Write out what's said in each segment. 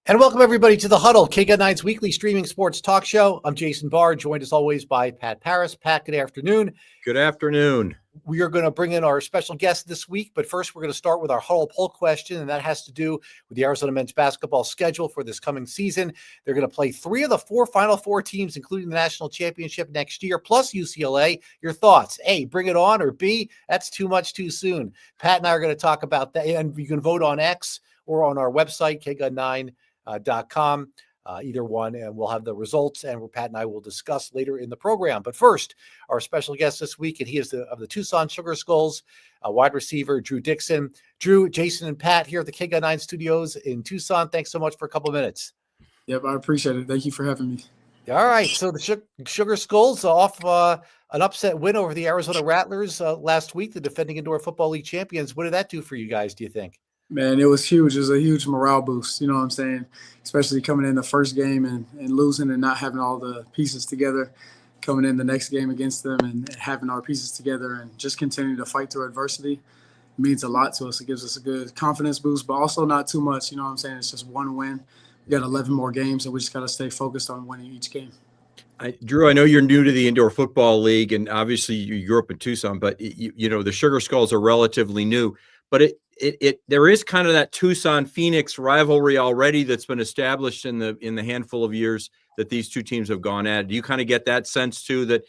And welcome everybody to the Huddle, KGUT9's weekly streaming sports talk show. I'm Jason Barr, joined as always by Pat Parris. Pat, good afternoon. Good afternoon. We are going to bring in our special guest this week, but first we're going to start with our Huddle poll question, and that has to do with the Arizona men's basketball schedule for this coming season. They're going to play 3 of the 4 Final Four teams, including the national championship next year, plus UCLA. Your thoughts? A, bring it on, or B, that's too much too soon. Pat and I are going to talk about that, and you can vote on X or on our website, KGUT9.com. Either one, and we'll have the results, and Pat and I will discuss later in the program. But first, our special guest this week, and he is of the Tucson Sugar Skulls, wide receiver Drew Dixon. Drew, Jason, and Pat here at the KGUT9 studios in Tucson. Thanks so much for a couple of minutes. Yep, I appreciate it. Thank you for having me. All right, so the Sugar Skulls off an upset win over the Arizona Rattlers last week, the defending Indoor Football League champions. What did that do for you guys, do you think? Man, it was huge. It was a huge morale boost, you know what I'm saying? Especially coming in the first game and losing and not having all the pieces together, coming in the next game against them and having our pieces together and just continuing to fight through adversity means a lot to us. It gives us a good confidence boost, but also not too much, you know what I'm saying? It's just one win. We got 11 more games, and we just got to stay focused on winning each game. Drew, I know you're new to the Indoor Football League, and obviously you grew up in Tucson, but you know the Sugar Skulls are relatively new. But there is kind of that Tucson-Phoenix rivalry already that's been established in the handful of years that these two teams have gone at. Do you kind of get that sense too that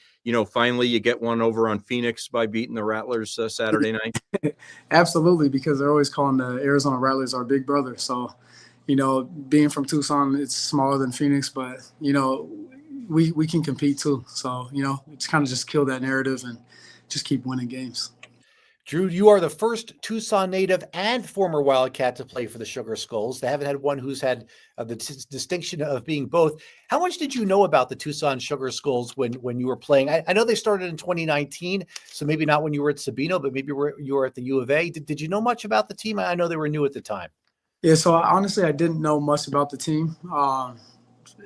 finally you get one over on Phoenix by beating the Rattlers Saturday night? Absolutely, because they're always calling the Arizona Rattlers our big brother. So, being from Tucson, it's smaller than Phoenix, but we can compete too. So it's kind of just kill that narrative and just keep winning games. Drew, you are the first Tucson native and former Wildcat to play for the Sugar Skulls. They haven't had one who's had the distinction of being both. How much did you know about the Tucson Sugar Skulls when you were playing? I know they started in 2019, so maybe not when you were at Sabino, but maybe you were at the U of A. Did you know much about the team? I know they were new at the time. Yeah, so honestly, I didn't know much about the team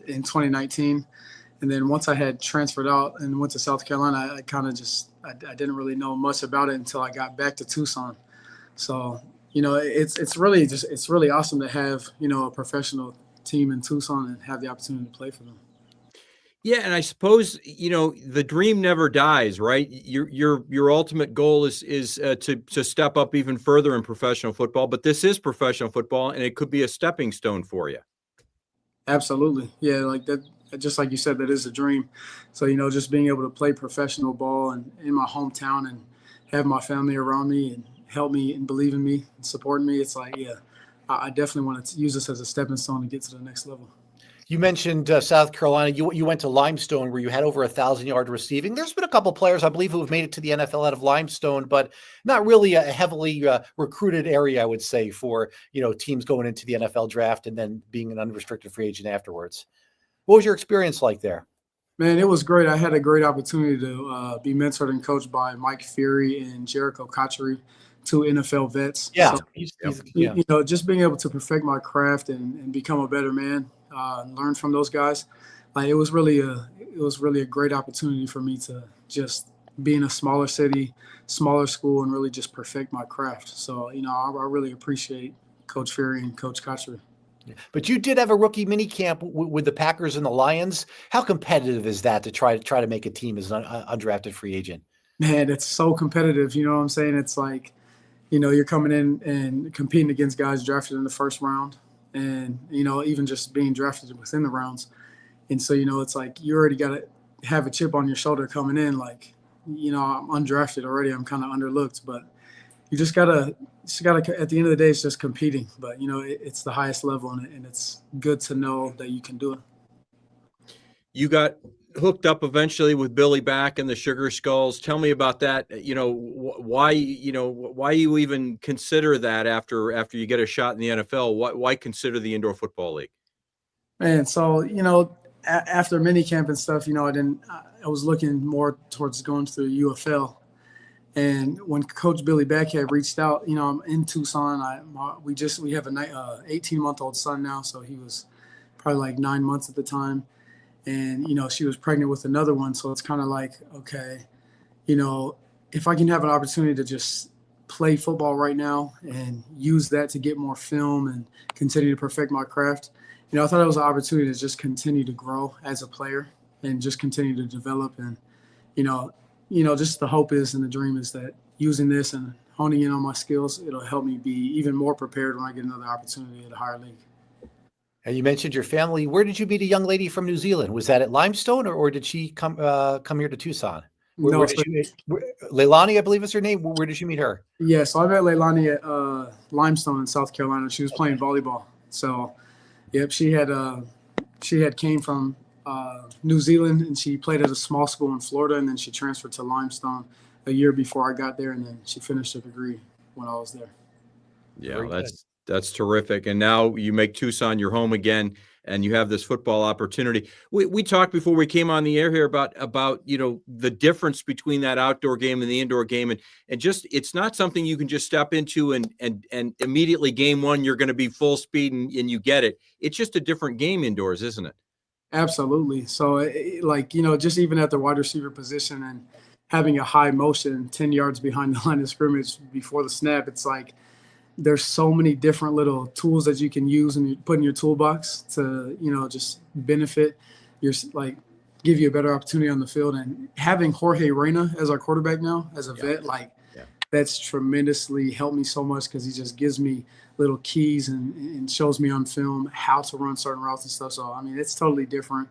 in 2019. And then once I had transferred out and went to South Carolina, I kind of I didn't really know much about it until I got back to Tucson. So, it's really awesome to have, a professional team in Tucson and have the opportunity to play for them. Yeah, and I suppose, the dream never dies, right? Your ultimate goal is to step up even further in professional football, but this is professional football and it could be a stepping stone for you. Absolutely. Yeah, like that. Just like you said, that is a dream. So, just being able to play professional ball and in my hometown and have my family around me and help me and believe in me and support me, it's like, yeah, I definitely want to use this as a stepping stone to get to the next level. You mentioned South Carolina. You went to Limestone where you had over 1,000-yard receiving. There's been a couple players, I believe, who have made it to the NFL out of Limestone, but not really a heavily recruited area, I would say, for, teams going into the NFL draft and then being an unrestricted free agent afterwards. What was your experience like there? Man, it was great. I had a great opportunity to be mentored and coached by Mike Fury and Jericho Cotchery, two NFL vets. Yeah. So, just being able to perfect my craft and become a better man, learn from those guys. Like it was really a great opportunity for me to just be in a smaller city, smaller school, and really just perfect my craft. So, I really appreciate Coach Fury and Coach Cotchery. But you did have a rookie mini camp with the Packers and the Lions. How competitive is that to try to make a team as an undrafted free agent? Man, it's so competitive. You know what I'm saying? It's like, you're coming in and competing against guys drafted in the first round and, even just being drafted within the rounds. And so, it's like you already got to have a chip on your shoulder coming in. Like, I'm undrafted already. I'm kind of underlooked, but you just gotta at the end of the day, it's just competing. But it's the highest level, and it's good to know that you can do it. You got hooked up eventually with Billy Back and the Sugar Skulls. Tell me about that. Why you even consider that after you get a shot in the NFL? Why consider the Indoor Football League? Man, so after minicamp and stuff, I was looking more towards going to the UFL. And when Coach Billy Back had reached out, I'm in Tucson. We have an 18-month-old son now, so he was probably like 9 months at the time. And, she was pregnant with another one. So it's kind of like, okay, if I can have an opportunity to just play football right now and use that to get more film and continue to perfect my craft I thought it was an opportunity to just continue to grow as a player and just continue to develop. And, just the hope is and the dream is that using this and honing in on my skills, it'll help me be even more prepared when I get another opportunity at a higher league. And you mentioned your family. Where did you meet a young lady from New Zealand? Was that at Limestone, or did she come here to Tucson? Where did you meet? Leilani, I believe is her name. Where did you meet her? Yeah, so I met Leilani at Limestone in South Carolina. She was playing volleyball. So, yep, she had came from New Zealand, and she played at a small school in Florida, and then she transferred to Limestone a year before I got there, and then she finished her degree when I was there. Yeah, that's terrific. And now you make Tucson your home again, and you have this football opportunity. We talked before we came on the air here about the difference between that outdoor game and the indoor game, and just it's not something you can just step into and immediately game one you're going to be full speed and you get it. It's just a different game indoors, isn't it? Absolutely. So, just even at the wide receiver position and having a high motion 10 yards behind the line of scrimmage before the snap, it's like there's so many different little tools that you can use and you put in your toolbox to, just benefit your, give you a better opportunity on the field. And having Jorge Reyna as our quarterback now, as a vet, that's tremendously helped me so much because he just gives me little keys and shows me on film how to run certain routes and stuff. So, it's totally different,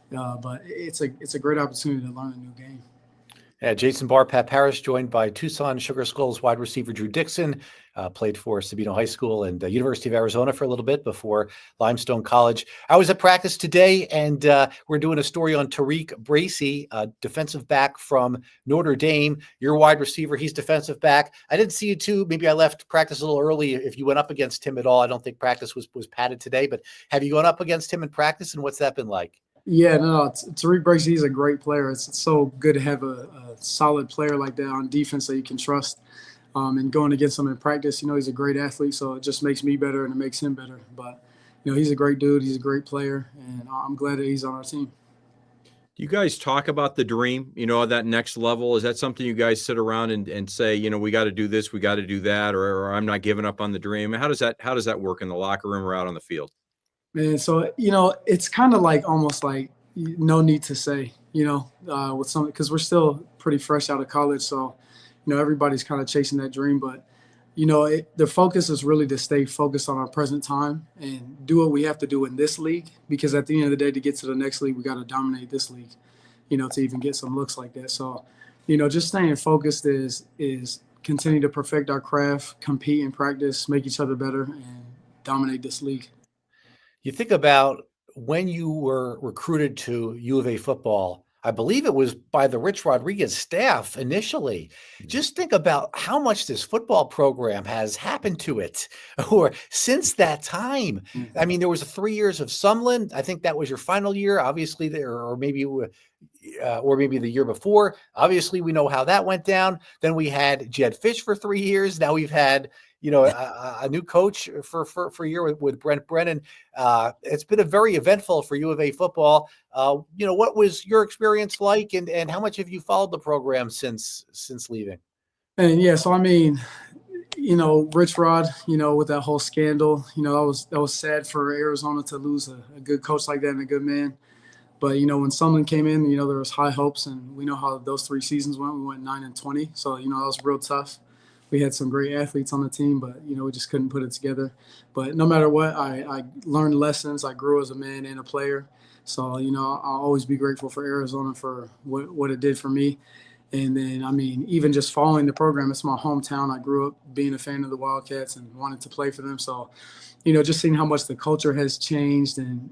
but it's a great opportunity to learn a new game. Jason Barr, Pat Parris, joined by Tucson Sugar Skulls wide receiver Drew Dixon, played for Sabino High School and University of Arizona for a little bit before Limestone College. I was at practice today, and we're doing a story on Tariq Bracy, defensive back from Notre Dame. You're wide receiver. He's defensive back. I didn't see you too. Maybe I left practice a little early. If you went up against him at all, I don't think practice was padded today, but have you gone up against him in practice, and what's that been like? Yeah, no, Tariq Bracy, he's a great player. It's so good to have a solid player like that on defense that you can trust. And going against him in practice, he's a great athlete, so it just makes me better and it makes him better. But, he's a great dude. He's a great player, and I'm glad that he's on our team. Do you guys talk about the dream, that next level? Is that something you guys sit around and say, we got to do this, we got to do that, or I'm not giving up on the dream? How does that work in the locker room or out on the field? Man, so, it's kind of almost like no need to say, with some, because we're still pretty fresh out of college. So, everybody's kind of chasing that dream. But, the focus is really to stay focused on our present time and do what we have to do in this league. Because at the end of the day, to get to the next league, we got to dominate this league, to even get some looks like that. So, just staying focused is continue to perfect our craft, compete in practice, make each other better, and dominate this league. You think about when you were recruited to U of A football, I believe it was by the Rich Rodriguez staff initially. Just think about how much this football program has happened to it or since that time. I mean, there was 3 years of Sumlin. I think that was your final year, obviously, there, or maybe the year before. Obviously, we know how that went down. Then we had Jed Fish for 3 years. Now we've had a new coach for a year with Brent Brennan. It's been a very eventful for U of A football. What was your experience like, and how much have you followed the program since leaving? And yeah, so Rich Rod, with that whole scandal, that was sad for Arizona to lose a good coach like that and a good man. But when someone came in, there was high hopes, and we know how those 3 seasons went. We went 9-20, so that was real tough. We had some great athletes on the team, but, we just couldn't put it together. But no matter what, I learned lessons. I grew as a man and a player. So, I'll always be grateful for Arizona for what it did for me. And then, even just following the program, it's my hometown. I grew up being a fan of the Wildcats and wanted to play for them. So, just seeing how much the culture has changed and,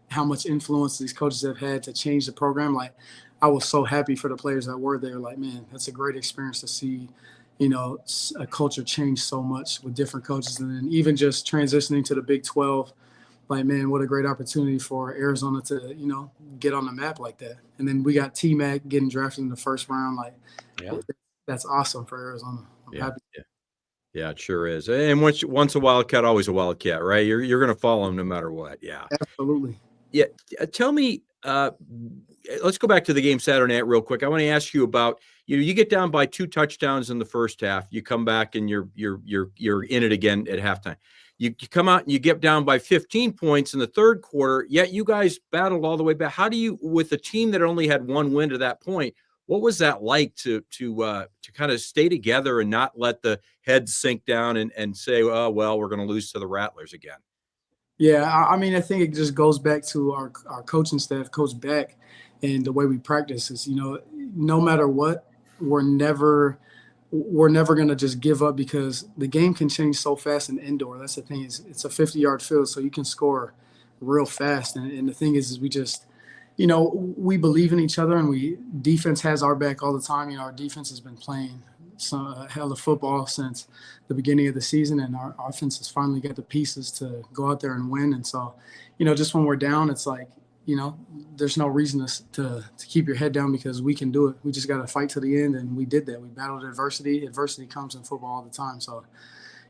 how much influence these coaches have had to change the program. I was so happy for the players that were there. Man, that's a great experience to see a culture change so much with different coaches. And then even just transitioning to the Big 12, man, what a great opportunity for Arizona to, get on the map like that. And then we got T-Mac getting drafted in the first round. That's awesome for Arizona. I'm happy. Yeah, it sure is. And once a Wildcat, always a Wildcat, right? You're going to follow him no matter what. Yeah, absolutely. Yeah. Tell me, let's go back to the game Saturday night real quick. I want to ask you about, you get down by 2 touchdowns in the first half. You come back and you're in it again at halftime. you come out and you get down by 15 points in the third quarter, yet you guys battled all the way back. How do you, with a team that only had one win to that point, what was that like to kind of stay together and not let the heads sink down and say, oh, well, we're going to lose to the Rattlers again? Yeah, I mean, I think it just goes back to our coaching staff, Coach Beck, and the way we practice is, no matter what, we're never going to just give up, because the game can change so fast in indoor. That's the thing, is it's a 50-yard field, so you can score real fast. And the thing is we just, we believe in each other, and defense has our back all the time. Our defense has been playing some hell of football since the beginning of the season, and our offense has finally got the pieces to go out there and win. And so, just when we're down, it's like, there's no reason to keep your head down, because we can do it. We just got to fight to the end, and we did that. We battled adversity. Adversity comes in football all the time. So,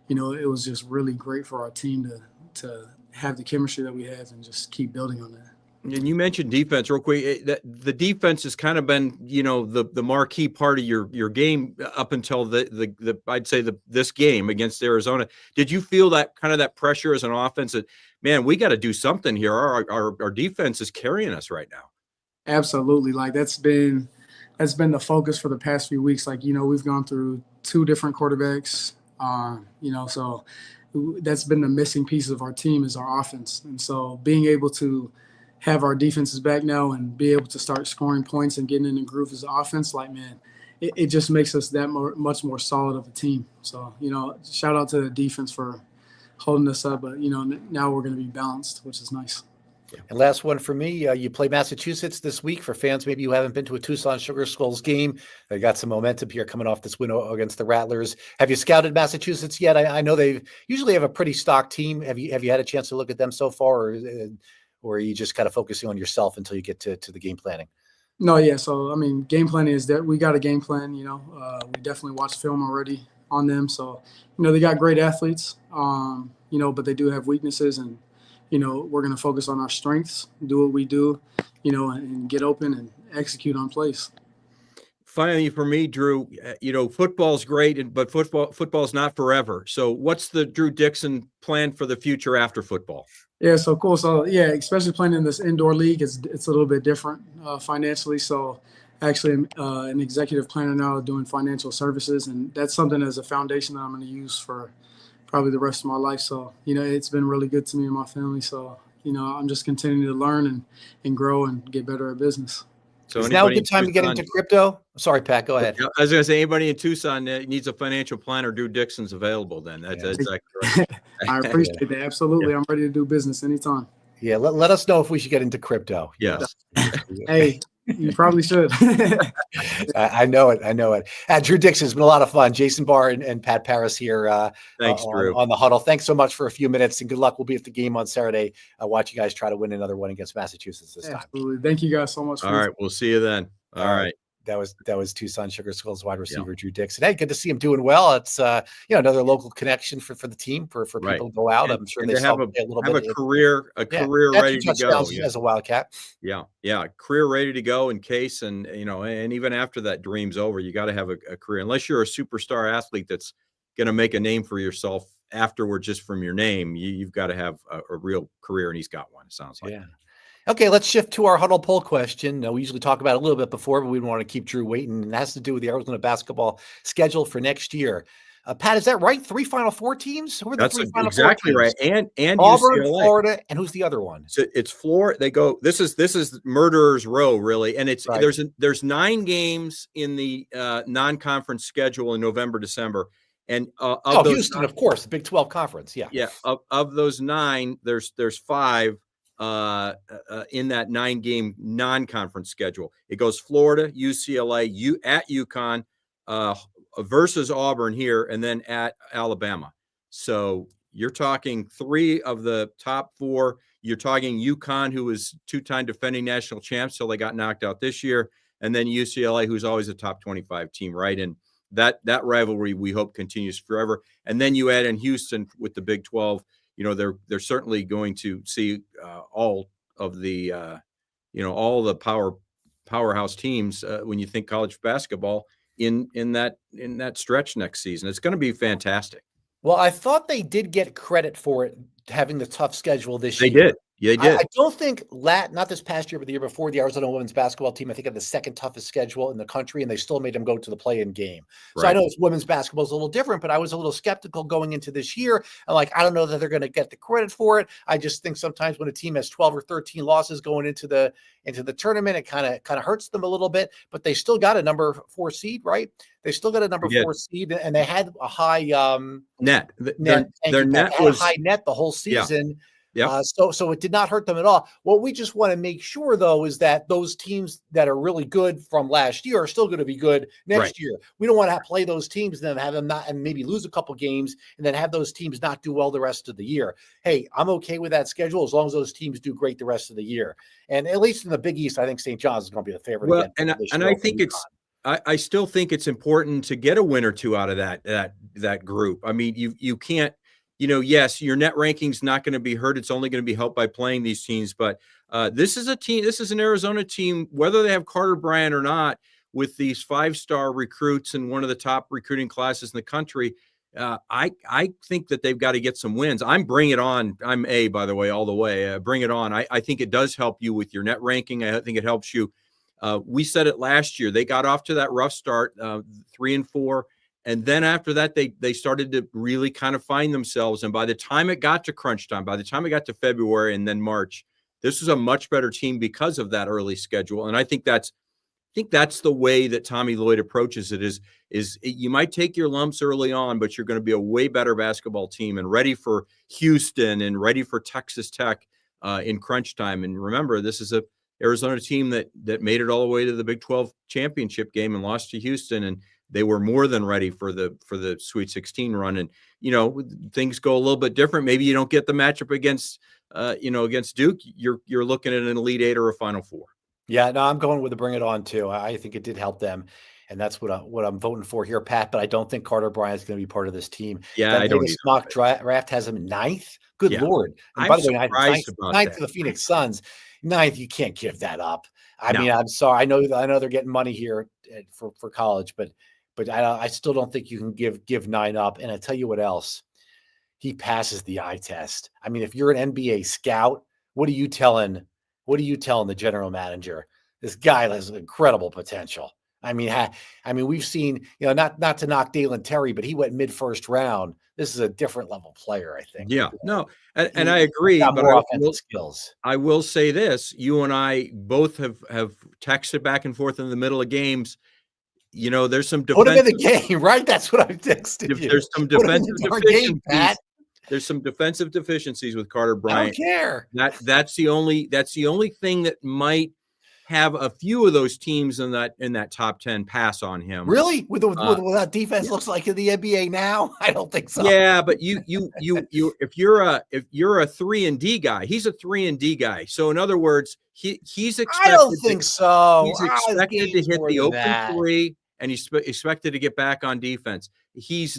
it was just really great for our team to have the chemistry that we have and just keep building on that. And you mentioned defense real quick. The defense has kind of been, the marquee part of your game up until the I'd say this game against Arizona. Did you feel that kind of that pressure as an offense that, man, we got to do something here? Our defense is carrying us right now. Absolutely. Like that's been the focus for the past few weeks. Like, we've gone through 2 different quarterbacks, so that's been the missing piece of our team is our offense. And so being able to have our defenses back now and be able to start scoring points and getting in the groove as an offense, like, man, it just makes us that much more solid of a team. So, shout out to the defense for holding us up, but, now we're going to be balanced, which is nice. And last one for me, you play Massachusetts this week. For fans maybe who haven't been to a Tucson Sugar Skulls game, they got some momentum here coming off this win against the Rattlers. Have you scouted Massachusetts yet? I know they usually have a pretty stocked team. Have you had a chance to look at them so far, or are you just kind of focusing on yourself until you get to the game planning? No, yeah. So, I mean, game planning is that we got a game plan, we definitely watched film already on them. So, they got great athletes, but they do have weaknesses, and, we're going to focus on our strengths, do what we do, and get open and execute on plays. Finally, for me, Drew, football's great, but football's not forever. So what's the Drew Dixon plan for the future after football? Yeah, so cool. So, yeah, especially playing in this indoor league, it's a little bit different financially. So, actually, I'm an executive planner now doing financial services, and that's something as a foundation that I'm going to use for probably the rest of my life. So, it's been really good to me and my family. So, I'm just continuing to learn and grow and get better at business. So is now a good time to get into crypto? Sorry, Pat, go ahead. I was going to say, anybody in Tucson that needs a financial planner, Drew Dixon's available then. That's exactly right. I appreciate that. Absolutely. Yeah. I'm ready to do business anytime. Yeah, let us know if we should get into crypto. Yes. Hey, you probably should. I know it. Drew Dixon, has been a lot of fun. Jason Barr and Pat Parris here Thanks, Drew. On the Huddle. Thanks so much for a few minutes, and good luck. We'll be at the game on Saturday. Watch you guys try to win another one against Massachusetts this time. Absolutely. Thank you guys so much. All right, we'll see you then. All right. That was Tucson Sugar Skulls wide receiver Drew Dixon. Hey, good to see him doing well. It's another local connection for the team for people to go out. I'm sure they have a career ready to go as a Wildcat. Yeah, career ready to go in case, and and even after that dream's over, you got to have a career. Unless you're a superstar athlete that's going to make a name for yourself afterward just from your name, you've got to have a real career, and he's got one. It sounds like. Yeah. Okay, let's shift to our Huddle poll question. We usually talk about it a little bit before, but we don't want to keep Drew waiting. And it has to do with the Arizona basketball schedule for next year. Pat, is that right? 3 Final Four teams? Who are the That's 3 Final exactly Four teams? Right. And Auburn, UCLA. Florida, and who's the other one? So it's Florida. They go. This is murderer's row, really. And it's right. There's 9 games in the non-conference schedule in November, December. And Houston, of course, the Big 12 conference. Yeah. Yeah. Of those 9, there's 5. In that 9-game non-conference schedule. It goes Florida, UCLA, at UConn, versus Auburn here, and then at Alabama. So you're talking 3 of the top 4. You're talking UConn, who is 2-time defending national champs, so they got knocked out this year, and then UCLA, who's always a top 25 team, right? And that rivalry we hope continues forever. And then you add in Houston with the Big 12. They're certainly going to see all of the all the powerhouse teams when you think college basketball in that stretch next season. It's going to be fantastic. Well, I thought they did get credit for it having the tough schedule this They year. did. Yeah, they I did. don't think not this past year, but the year before, the Arizona women's basketball team, I think, had the second toughest schedule in the country, and they still made them go to the play-in game. So I Right. know women's basketball is a little different, but I was a little skeptical going into this year. I'm like, I don't know that they're going to get the credit for it. I just think sometimes when a team has 12 or 13 losses going into the tournament, it kind of hurts them a little bit. But they still got a number 4 seed, right? They still got a number They did. 4 seed, and they had a high Net. net. Thank Their you, Pat. net They had a was high net the whole yeah. season. Yep. So it did not hurt them at all. What we just want to make sure, though, is that those teams that are really good from last year are still going to be good next Right. year. We don't want to play those teams and then have them not, and maybe lose a couple games and then have those teams not do well the rest of the year. Hey, I'm okay with that schedule as long as those teams do great the rest of the year. And at least in the Big East, I think St. John's is going to be the favorite Well, again. and I think I still think it's important to get a win or two out of that group. I mean, you can't. Yes, your net ranking's not going to be hurt. It's only going to be helped by playing these teams. But this is an Arizona team, whether they have Carter Bryant or not, with these 5-star recruits and one of the top recruiting classes in the country. I think that they've got to get some wins. I'm Bring It On. I'm by the way, all the way. Bring It On. I think it does help you with your net ranking. I think it helps you. We said it last year. They got off to that rough start, 3-4. And then after that, they started to really kind of find themselves. And by the time it got to crunch time, by the time it got to February and then March, this was a much better team because of that early schedule. And I think that's the way that Tommy Lloyd approaches it is you might take your lumps early on, but you're going to be a way better basketball team and ready for Houston and ready for Texas Tech in crunch time. And remember, this is a Arizona team that made it all the way to the Big 12 championship game and lost to Houston. And they were more than ready for the Sweet 16 run. And, things go a little bit different. Maybe you don't get the matchup against Duke. You're looking at an Elite 8 or a Final Four. Yeah, no, I'm going with the Bring It On too. I think it did help them, and that's what I'm voting for here, Pat. But I don't think Carter Bryant's going to be part of this team. Yeah, I don't either. Mock draft has him 9th. Good Yeah. Lord! And I'm by the way, surprised about 9th that. to the Phoenix Suns. 9th, you can't give that up. I No. mean, I'm sorry. I know they're getting money here for college, but I still don't think you can give 9 up. And I tell you what else, he passes the eye test. I mean, if you're an NBA scout, what are you telling the general manager? This guy has incredible potential. I mean, we've seen, not to knock Dalen Terry, but he went mid-first round. This is a different level player, I think. Yeah, no, and I agree. Got but more offensive skills. I will say this: you and I both have texted back and forth in the middle of games. There's some Put him in the game, right? That's what I texted you. There's some defensive deficiencies. Pat. There's some defensive deficiencies with Carter Bryant. I don't care. That's the only thing that might have a few of those teams in that top 10 pass on him. Really? With what defense looks like in the NBA now? I don't think so. Yeah, but you if you're a 3-and-D guy, he's a 3-and-D guy. So in other words, he's expected. I don't think so. He's expected to hit the open 3, and he's expected to get back on defense. He's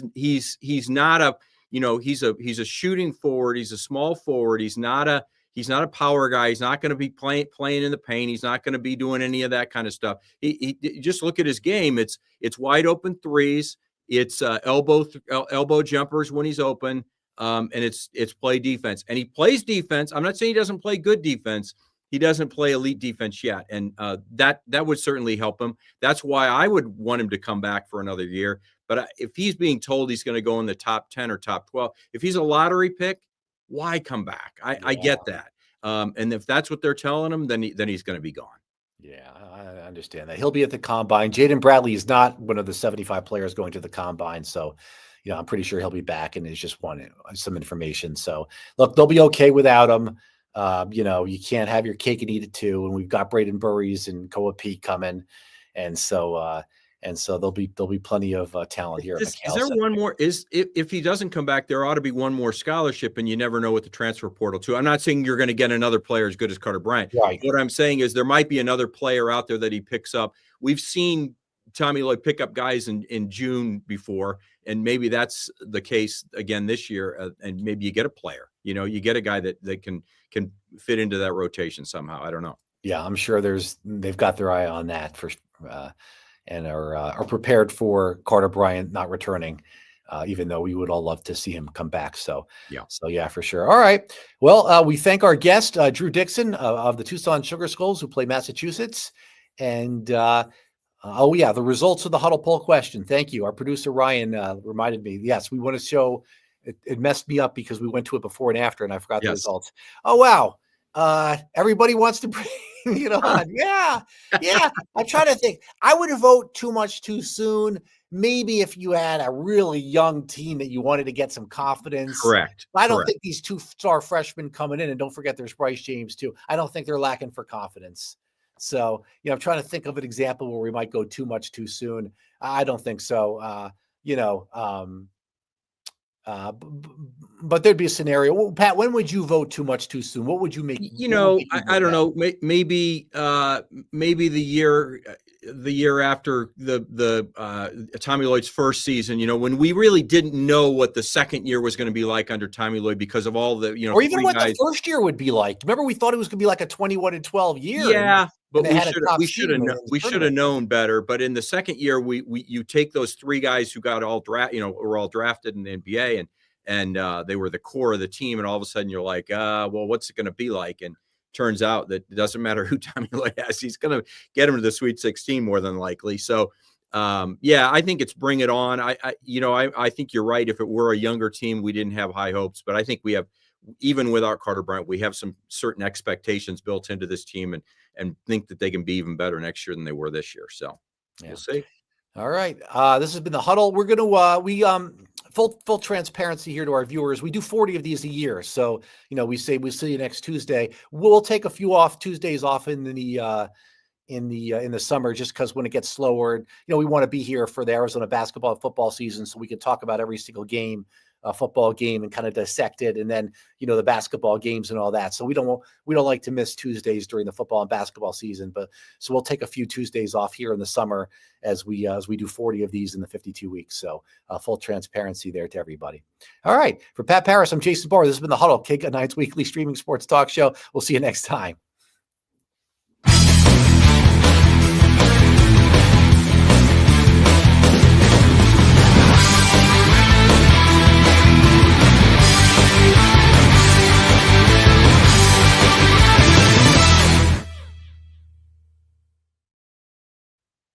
not a he's a shooting forward. He's a small forward. He's not a power guy. He's not going to be playing in the paint. He's not going to be doing any of that kind of stuff. He just look at his game. It's wide open threes. It's elbow jumpers when he's open. And it's play defense. And he plays defense. I'm not saying he doesn't play good defense. He doesn't play elite defense yet. And that would certainly help him. That's why I would want him to come back for another year. But if he's being told he's going to go in the top 10 or top 12, if he's a lottery pick, why come back? I get that. And if that's what they're telling him, then he's going to be gone. Yeah, I understand that. He'll be at the combine. Jaden Bradley is not one of the 75 players going to the combine. So, I'm pretty sure he'll be back and is just wanting some information. So look, they'll be okay without him. You can't have your cake and eat it too. And we've got Braden Burries and Koa Pete coming. And so there'll be plenty of talent here. Is there one more? If he doesn't come back, there ought to be one more scholarship, and you never know with the transfer portal too. I'm not saying you're going to get another player as good as Carter Bryant. Right. What I'm saying is there might be another player out there that he picks up. We've seen Tommy Lloyd pick up guys in June before, and maybe that's the case again this year. And maybe you get a player. You get a guy that can fit into that rotation somehow. I don't know. Yeah, I'm sure they've got their eye on that for. And are prepared for Carter Bryant not returning even though we would all love to see him come back. So yeah, for sure. All right. Well, we thank our guest, Drew Dixon of the Tucson Sugar Skulls, who play Massachusetts. And the results of the Huddle poll question. Thank you. Our producer, Ryan, reminded me. Yes, we want to show it messed me up because we went to it before and after, and I forgot the results. Oh, wow. Everybody wants to bring it on. Yeah. I'm trying to think. I would vote too much too soon. Maybe if you had a really young team that you wanted to get some confidence. Correct. I don't think these 2-star freshmen coming in, and don't forget there's Bryce James too. I don't think they're lacking for confidence. So, I'm trying to think of an example where we might go too much too soon. I don't think so. But there'd be a scenario. Well, Pat, when would you vote too much too soon? What would you make? I don't know. Maybe the year after the Tommy Lloyd's first season, when we really didn't know what the second year was going to be like under Tommy Lloyd because of all the, or even what the first year would be like. Remember, we thought it was going to be like a 21-12 year. Yeah. But we should have known better. But in the second year, you take those 3 guys who got were all drafted in the NBA, and they were the core of the team, and all of a sudden you're like, well, what's it going to be like? And turns out that it doesn't matter who Tommy Lloyd has; he's going to get him to the Sweet 16 more than likely. So, I think it's bring it on. I think you're right. If it were a younger team, we didn't have high hopes, but I think we have. Even without Carter Bryant, we have some certain expectations built into this team and think that they can be even better next year than they were this year. So we'll see. All right. This has been the Huddle. We're going to, full transparency here to our viewers. We do 40 of these a year. So, we say we'll see you next Tuesday. We'll take a few Tuesdays off in the summer, just because when it gets slower, we want to be here for the Arizona basketball and football season so we can talk about every single game. Football game and kind of dissect it, and then the basketball games and all that. So we don't like to miss Tuesdays during the football and basketball season, but so we'll take a few Tuesdays off here in the summer as we do 40 of these in the 52 weeks. So full transparency there to everybody. All right, for Pat Parris, I'm Jason Barr. This has been the Huddle, KGUT 9's weekly streaming sports talk show. We'll see you next time.